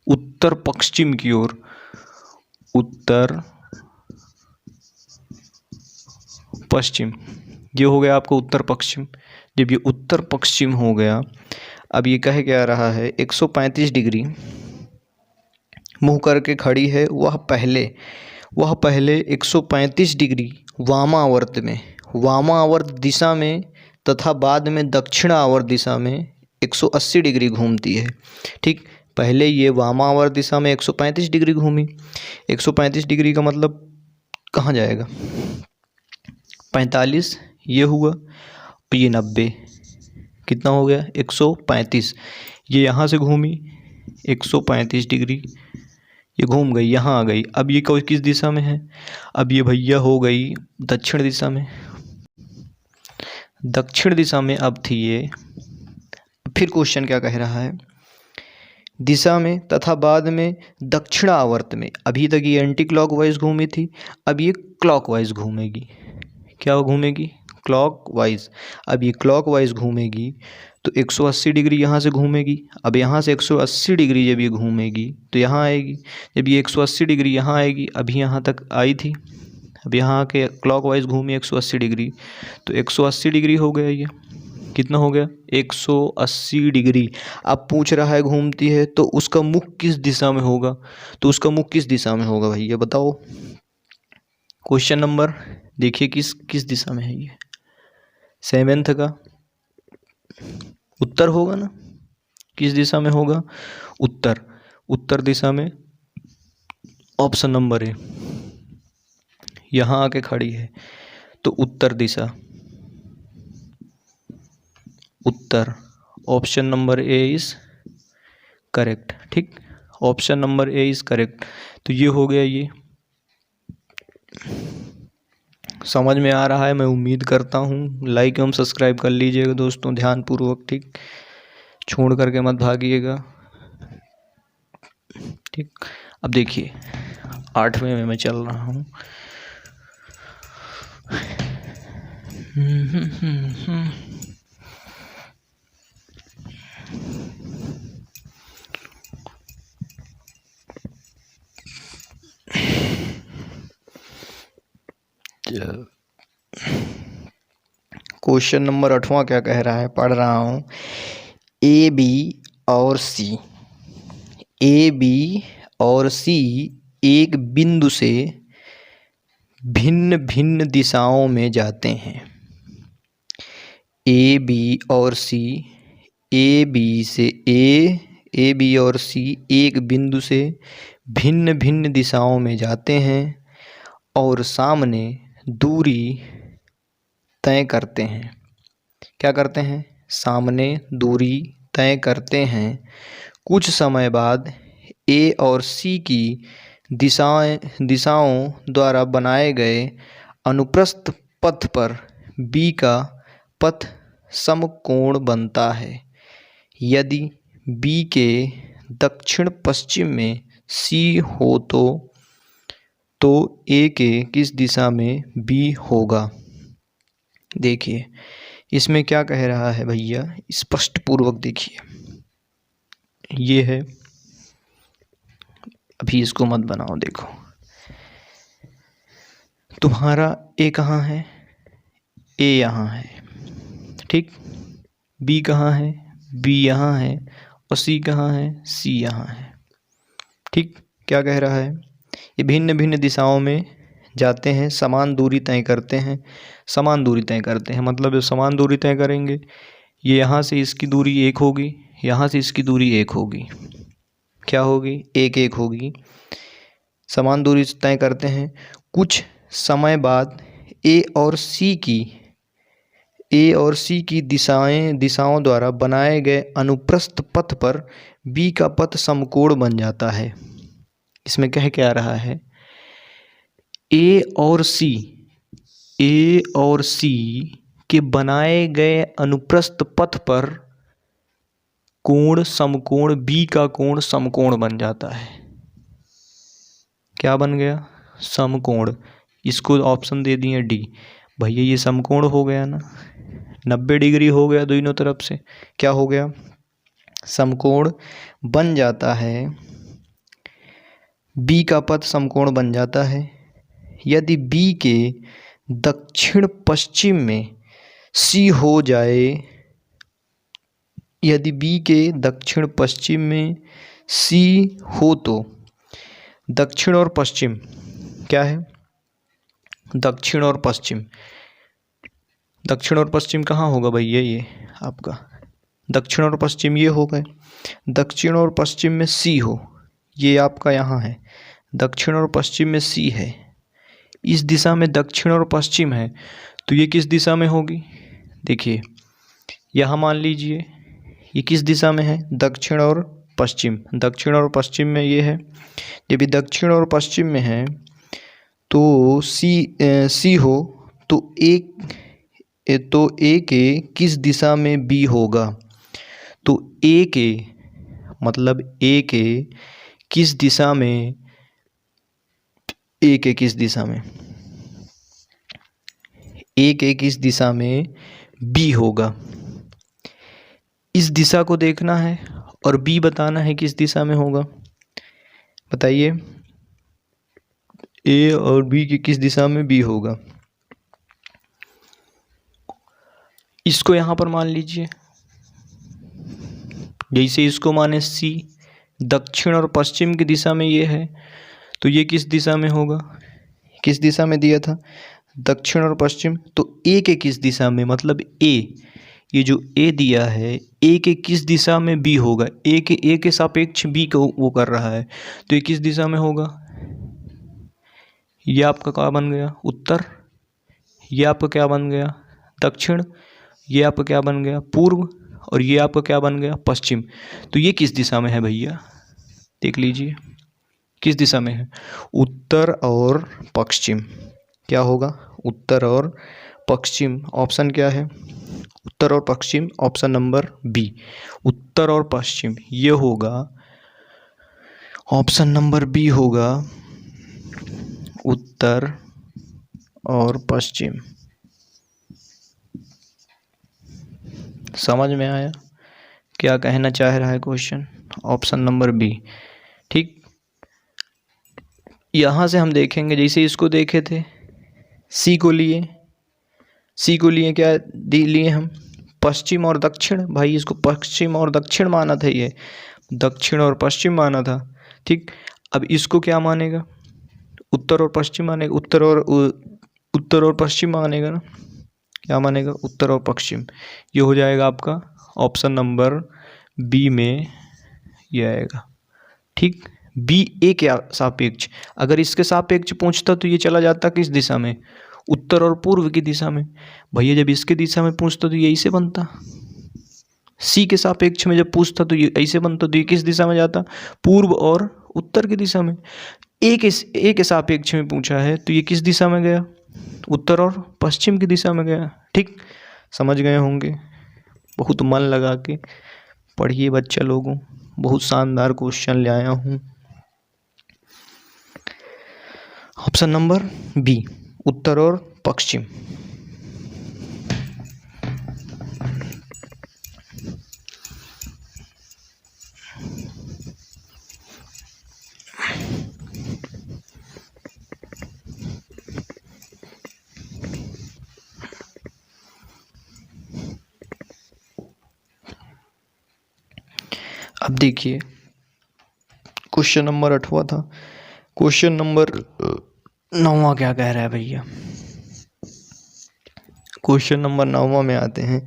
उत्तर पश्चिम की ओर, उत्तर पश्चिम। ये हो गया आपका उत्तर पश्चिम। जब ये उत्तर पश्चिम हो गया, अब ये कह क्या रहा है? 135 डिग्री मुंह करके खड़ी है। वह पहले 135 डिग्री वामावर्त में, वामावर्त दिशा में तथा बाद में दक्षिणावर्त दिशा में 180 डिग्री घूमती है। ठीक, पहले ये वामावर्त दिशा में 135 डिग्री घूमी। 135 डिग्री का मतलब कहाँ जाएगा? 45 ये हुआ, और ये 90, कितना हो गया? 135। ये यहाँ से घूमी 135 डिग्री, ये घूम गई, यहाँ आ गई। अब ये किस दिशा में है? अब ये भैया हो गई दक्षिण दिशा में, दक्षिण दिशा में अब थी ये। फिर क्वेश्चन क्या कह रहा है? दिशा में तथा बाद में दक्षिणावर्त में। अभी तक ये एंटी क्लॉकवाइज घूमी थी, अब ये क्लॉकवाइज घूमेगी। क्या घूमेगी? क्लॉकवाइज। अब ये क्लॉकवाइज घूमेगी तो 180 डिग्री यहाँ से घूमेगी। अब यहाँ से 180 डिग्री जब ये घूमेगी तो यहाँ आएगी। जब ये 180 डिग्री यहाँ आएगी, अभी यहाँ तक आई थी, अब यहाँ आके क्लॉकवाइज घूमी 180 डिग्री, तो 180 डिग्री हो गया। ये कितना हो गया? 180 डिग्री। अब पूछ रहा है घूमती है तो उसका मुख किस दिशा में होगा? तो उसका मुख किस दिशा में होगा भैया बताओ? क्वेश्चन नंबर देखिए किस दिशा में है ये? 7th का उत्तर होगा ना? किस दिशा में होगा? उत्तर, उत्तर दिशा में। ऑप्शन नंबर ए, यहाँ आके खड़ी है तो उत्तर दिशा, उत्तर। Option number A is correct. ठीक, option number A is correct. तो ये हो गया। ये समझ में आ रहा है, मैं उम्मीद करता हूँ। लाइक एवं सब्सक्राइब कर लीजिएगा दोस्तों ध्यानपूर्वक। ठीक, छोड़ करके मत भागिएगा। ठीक, अब देखिए 8वें में मैं चल रहा हूँ। क्वेश्चन नंबर 8वां क्या कह रहा है? पढ़ रहा हूँ। ए बी और सी एक बिंदु से भिन्न भिन्न दिशाओं में जाते हैं। ए बी और सी एक बिंदु से भिन्न भिन्न दिशाओं में जाते हैं और सामने दूरी तय करते हैं। क्या करते हैं? सामने दूरी तय करते हैं। कुछ समय बाद ए और सी की दिशाओं द्वारा बनाए गए अनुप्रस्थ पथ पर बी का पथ समकोण बनता है। यदि बी के दक्षिण पश्चिम में सी हो तो ए के किस दिशा में बी होगा? देखिए इसमें क्या कह रहा है भैया, स्पष्ट पूर्वक देखिए। ये है अभी इसको मत बनाओ। देखो तुम्हारा ए कहाँ है, ए यहाँ है, ठीक। बी कहाँ है, बी यहाँ है, और सी कहाँ है, सी यहाँ है, ठीक। क्या कह रहा है, ये भिन्न भिन्न दिशाओं में जाते हैं, समान दूरी तय करते हैं। समान दूरी तय करते हैं मतलब जो समान दूरी तय करेंगे, ये यहाँ से इसकी दूरी 1 होगी, यहाँ से इसकी दूरी 1 होगी। क्या होगी, 1 होगी। समान दूरी तय करते हैं। कुछ समय बाद ए और सी की दिशाओं द्वारा बनाए गए अनुप्रस्थ पथ पर बी का पथ समकोण बन जाता है। इसमें कह क्या रहा है, ए और सी के बनाए गए अनुप्रस्थ पथ पर कोण समकोण, बी का कोण समकोण बन जाता है। क्या बन गया, समकोण। इसको ऑप्शन दे दिए डी। भैया ये समकोण हो गया ना, 90 डिग्री हो गया दोनों तरफ से। क्या हो गया, समकोण बन जाता है। बी का पथ समकोण बन जाता है यदि बी के दक्षिण पश्चिम में सी हो जाए। यदि बी के दक्षिण पश्चिम में सी हो तो दक्षिण और पश्चिम क्या है, दक्षिण और पश्चिम। दक्षिण और पश्चिम कहाँ होगा भैया, ये आपका दक्षिण और पश्चिम ये हो गए। दक्षिण और पश्चिम में सी हो, ये आपका यहाँ है। दक्षिण और पश्चिम में सी है, इस दिशा में दक्षिण और पश्चिम है, तो ये किस दिशा में होगी। देखिए यहाँ मान लीजिए ये किस दिशा में है, दक्षिण और पश्चिम। दक्षिण और पश्चिम में ये है। जब ये दक्षिण और पश्चिम में है तो सी हो तो ए के किस दिशा में बी होगा। तो ए के मतलब ए के किस दिशा में, ए के किस दिशा में, ए के किस दिशा में बी होगा। इस दिशा को देखना है और बी बताना है किस दिशा में होगा। बताइए ए और बी की किस दिशा में बी होगा। इसको यहाँ पर मान लीजिए, जैसे इसको माने सी, दक्षिण और पश्चिम की दिशा में ये है, तो ये किस दिशा में होगा, किस दिशा में दिया था, दक्षिण और पश्चिम। तो ए के किस दिशा में, मतलब ए, ये जो ए दिया है, ए के किस दिशा में बी होगा। ए के सापेक्ष बी को वो कर रहा है, तो ये किस दिशा में होगा। ये आपका क्या बन गया, उत्तर। ये आपका क्या बन गया, दक्षिण। ये आपका क्या बन गया, पूर्व। और ये आपका क्या बन गया, पश्चिम। तो ये किस दिशा में है भैया, देख लीजिए किस दिशा में है, उत्तर और पश्चिम। क्या होगा, उत्तर और पश्चिम। ऑप्शन क्या है, उत्तर और पश्चिम। ऑप्शन नंबर बी, उत्तर और पश्चिम। ये होगा ऑप्शन नंबर बी होगा, उत्तर और पश्चिम। समझ में आया क्या कहना चाह रहा है क्वेश्चन। ऑप्शन नंबर बी, ठीक। यहाँ से हम देखेंगे, जैसे इसको देखे थे, सी को लिए क्या लिए हम, पश्चिम और दक्षिण। भाई इसको पश्चिम और दक्षिण माना था, ये दक्षिण और पश्चिम माना था, ठीक। अब इसको क्या मानेगा, उत्तर और पश्चिम मानेगा। उत्तर और पश्चिम मानेगा ना, क्या मानेगा, उत्तर और पश्चिम। ये हो जाएगा आपका ऑप्शन नंबर बी में ये आएगा, ठीक। बी ए के सापेक्ष, अगर इसके सापेक्ष पूछता तो ये चला जाता किस दिशा में, उत्तर और पूर्व की दिशा में। भैया जब इसके दिशा में पूछता तो ये ऐसे बनता। सी के सापेक्ष में जब पूछता तो ये ऐसे बनता, तो ये किस दिशा में जाता, पूर्व और उत्तर की दिशा में। ए के सापेक्ष में पूछा है तो ये किस दिशा में गया, उत्तर और पश्चिम की दिशा में गया, ठीक। समझ गए होंगे। बहुत मन लगा के पढ़िए बच्चा लोगों, बहुत शानदार क्वेश्चन ले आया हूँ। ऑप्शन नंबर बी, उत्तर और पश्चिम। अब देखिए क्वेश्चन नंबर 8वां था। क्वेश्चन नंबर 9वां क्या कह रहा है भैया। क्वेश्चन नंबर 9वां में आते हैं।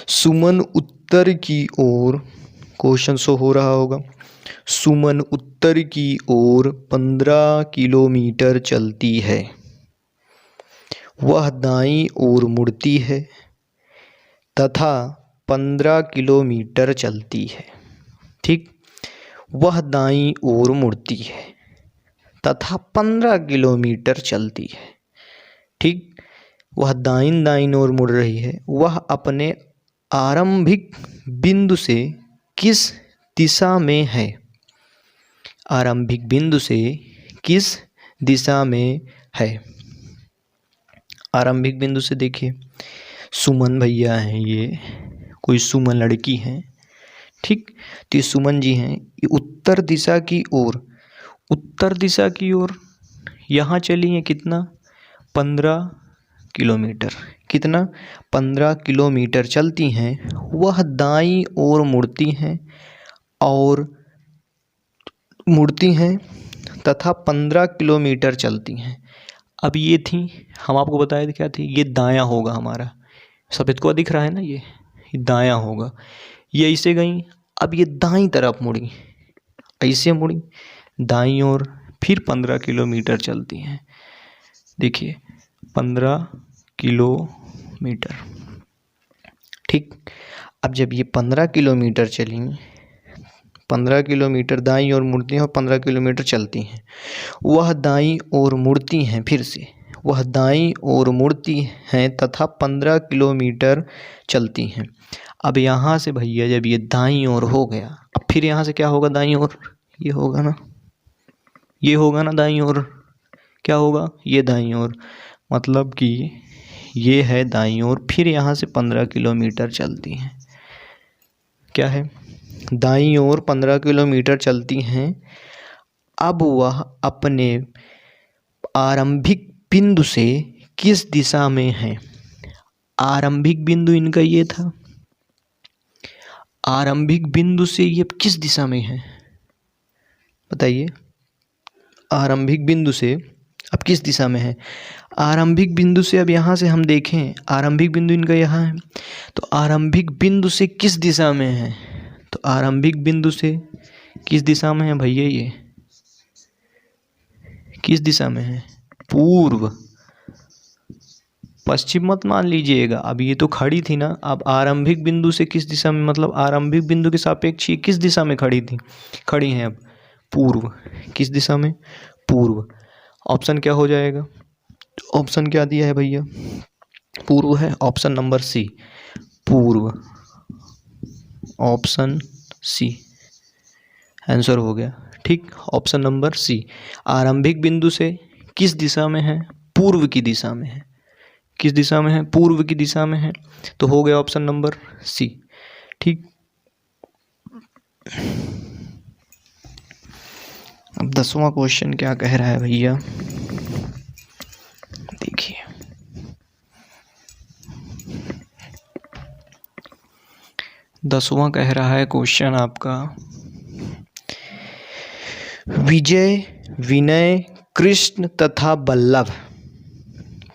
सुमन उत्तर की ओर, क्वेश्चन शो हो रहा होगा। सुमन उत्तर की ओर 15 किलोमीटर चलती है। वह दाईं ओर मुड़ती है तथा 15 किलोमीटर चलती है। ठीक, वह दाईं ओर मुड़ती है तथा 15 किलोमीटर चलती है। ठीक, वह दाईं ओर मुड़ रही है। वह अपने आरंभिक बिंदु से किस दिशा में है? आरंभिक बिंदु से किस दिशा में है? आरंभिक बिंदु से देखिए, सुमन भैया हैं, ये कोई सुमन लड़की हैं। ठीक, तो ये सुमन जी हैं। ये उत्तर दिशा की ओर, उत्तर दिशा की ओर यहाँ चली हैं कितना? 15 किलोमीटर। कितना? 15 किलोमीटर चलती हैं। वह दाईं ओर मुड़ती हैं और मुड़ती हैं तथा 15 किलोमीटर चलती हैं। अब ये थी, हम आपको बताए थे क्या थी, ये दायां होगा हमारा। सफ़ेद को दिख रहा है ना, ये दायां होगा। ये ऐसे गई, अब ये दाईं तरफ मुड़ी, ऐसे मुड़ी दाईं ओर, फिर 15 किलोमीटर चलती हैं। देखिए 15 किलोमीटर। ठीक, अब जब ये 15 किलोमीटर चली, 15 किलोमीटर दाईं ओर मुड़ती हैं और 15 किलोमीटर चलती हैं। वह दाईं ओर मुड़ती हैं, फिर से वह दाईं ओर मुड़ती हैं तथा 15 किलोमीटर चलती हैं। अब यहाँ से भैया जब ये दाईं ओर हो गया, अब फिर यहाँ से क्या होगा? दाईं ओर ये होगा ना, ये होगा ना दाईं ओर। क्या होगा? ये दाईं ओर, मतलब कि ये है दाईं ओर। फिर यहाँ से 15 किलोमीटर चलती हैं। क्या है? दाईं ओर 15 किलोमीटर चलती हैं। अब वह अपने आरंभिक बिंदु से किस दिशा में है? आरंभिक बिंदु इनका ये था। आरंभिक बिंदु से ये किस दिशा में है बताइए? आरंभिक बिंदु से अब किस दिशा में है? आरंभिक बिंदु से अब यहाँ से हम देखें, आरंभिक बिंदु इनका यहाँ है, तो आरंभिक बिंदु से किस दिशा में है? तो आरंभिक बिंदु से किस दिशा में है भैया? ये किस दिशा में है? पूर्व। पश्चिम मत मान लीजिएगा। अब ये तो खड़ी थी ना, अब आरंभिक बिंदु से किस दिशा में, मतलब आरंभिक बिंदु के सापेक्ष ये किस दिशा में खड़ी थी? खड़ी हैं अब पूर्व। किस दिशा में? पूर्व। ऑप्शन क्या हो जाएगा? ऑप्शन क्या दिया है भैया? पूर्व है। ऑप्शन नंबर सी, पूर्व। ऑप्शन सी आंसर हो गया। ठीक, ऑप्शन नंबर सी। आरंभिक बिंदु से किस दिशा में है? पूर्व की दिशा में है। किस दिशा में है? पूर्व की दिशा में है, तो हो गया ऑप्शन नंबर सी। ठीक, अब 10वां क्वेश्चन क्या कह रहा है भैया, देखिए। 10वां कह रहा है क्वेश्चन आपका, विजय, विनय, कृष्ण तथा बल्लभ,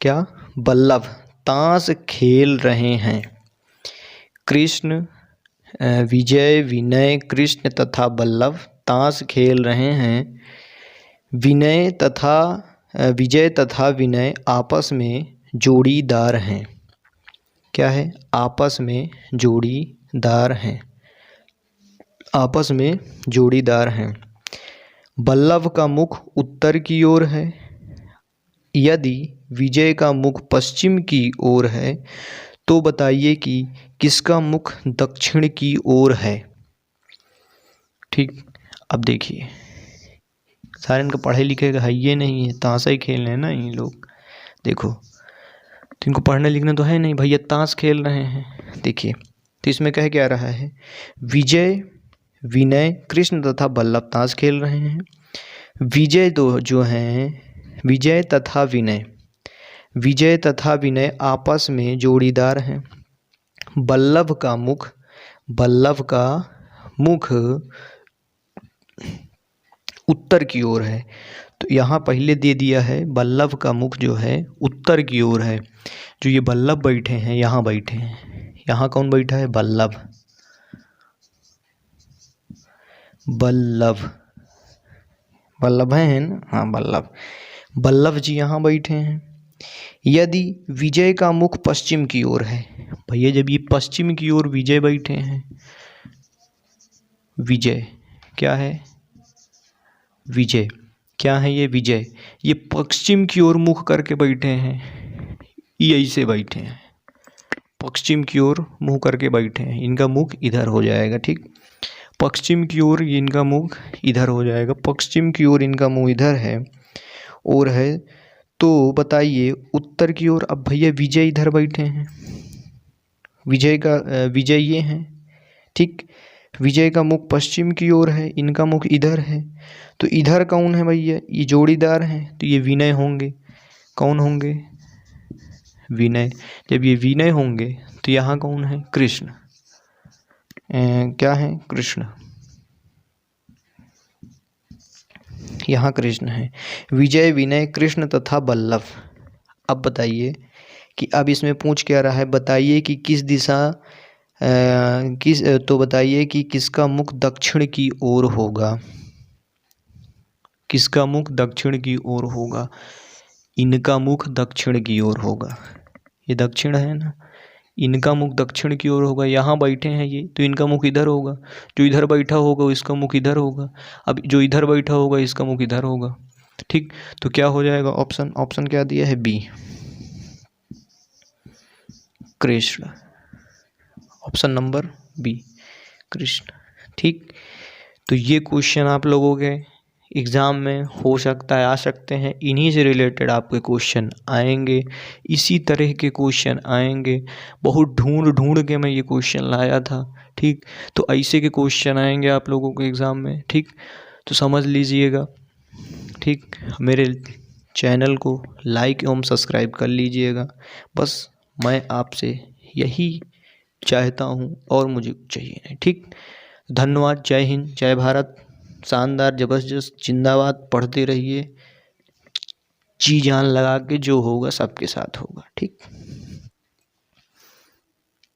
क्या? बल्लभ ताश खेल रहे हैं। कृष्ण, विजय, विनय, कृष्ण तथा बल्लभ ताश खेल रहे हैं। विजय तथा विनय आपस में जोड़ीदार हैं। क्या है? आपस में जोड़ीदार हैं। आपस में जोड़ीदार हैं। बल्लभ का मुख उत्तर की ओर है। यदि विजय का मुख पश्चिम की ओर है तो बताइए कि किसका मुख दक्षिण की ओर है। ठीक, अब देखिए सारे इनका पढ़े लिखे का है ये नहीं है, ताशा ही खेल रहे हैं ना ये लोग। देखो तो इनको पढ़ने लिखने तो है नहीं भैया, ताश खेल रहे हैं। देखिए तो इसमें कह क्या रहा है? विजय, विनय, कृष्ण तथा बल्लभ ताश खेल रहे हैं। विजय दो जो हैं, विजय तथा विनय आपस में जोड़ीदार हैं। बल्लभ का मुख उत्तर की ओर है। तो यहाँ पहले दे दिया है बल्लभ का मुख जो है उत्तर की ओर है। जो ये बल्लभ बैठे हैं यहाँ बैठे हैं, यहाँ कौन बैठा है? बल्लभ। बल्लभ बल्लभ है ना? हाँ बल्लभ। बल्लभ जी यहाँ बैठे हैं। यदि विजय का मुख पश्चिम की ओर है, भैया जब ये पश्चिम की ओर विजय बैठे हैं, विजय क्या है? विजय क्या है? ये विजय, ये पश्चिम की ओर मुख करके बैठे हैं, ये ऐसे बैठे हैं, पश्चिम की ओर मुंह करके बैठे हैं, इनका मुख इधर हो जाएगा। ठीक, पश्चिम की ओर इनका मुख इधर हो जाएगा, पश्चिम की ओर इनका मुंह इधर है और है। तो बताइए उत्तर की ओर, अब भैया विजय इधर बैठे हैं, विजय का विजय ये हैं। ठीक, विजय का मुख पश्चिम की ओर है, इनका मुख इधर है। तो इधर कौन है भैया? ये जोड़ीदार हैं, तो ये विनय होंगे। कौन होंगे? विनय। जब ये विनय होंगे तो यहाँ कौन है? कृष्ण। क्या है? कृष्ण। यहाँ कृष्ण है। विजय, विनय, कृष्ण तथा बल्लभ। अब बताइए कि अब इसमें पूछ क्या रहा है? बताइए कि किस दिशा तो बताइए कि किसका मुख दक्षिण की ओर होगा? किसका मुख दक्षिण की ओर होगा? इनका मुख दक्षिण की ओर होगा। ये दक्षिण है ना, इनका मुख दक्षिण की ओर होगा। यहाँ बैठे हैं ये, तो इनका मुख इधर होगा। जो इधर बैठा होगा इसका मुख इधर होगा। अब जो इधर बैठा होगा इसका मुख इधर होगा। ठीक, तो क्या हो जाएगा? ऑप्शन क्या दिया है? B, Krishna. Option number B, Krishna. ठीक, तो ये क्वेश्चन आप लोगों के एग्ज़ाम में हो सकता है, आ सकते हैं। इन्हीं से रिलेटेड आपके क्वेश्चन आएंगे, इसी तरह के क्वेश्चन आएंगे। बहुत ढूंढ के मैं ये क्वेश्चन लाया था। ठीक, तो ऐसे के क्वेश्चन आएंगे आप लोगों के एग्ज़ाम में। ठीक, तो समझ लीजिएगा। ठीक, मेरे चैनल को लाइक एवं सब्सक्राइब कर लीजिएगा। बस मैं आपसे यही चाहता हूँ और मुझे चाहिए नहीं। ठीक, धन्यवाद। जय हिंद, जय भारत। शानदार, जबरदस्त, जिंदाबाद। पढ़ते रहिए, जी जान लगा के, जो होगा सबके साथ होगा। ठीक।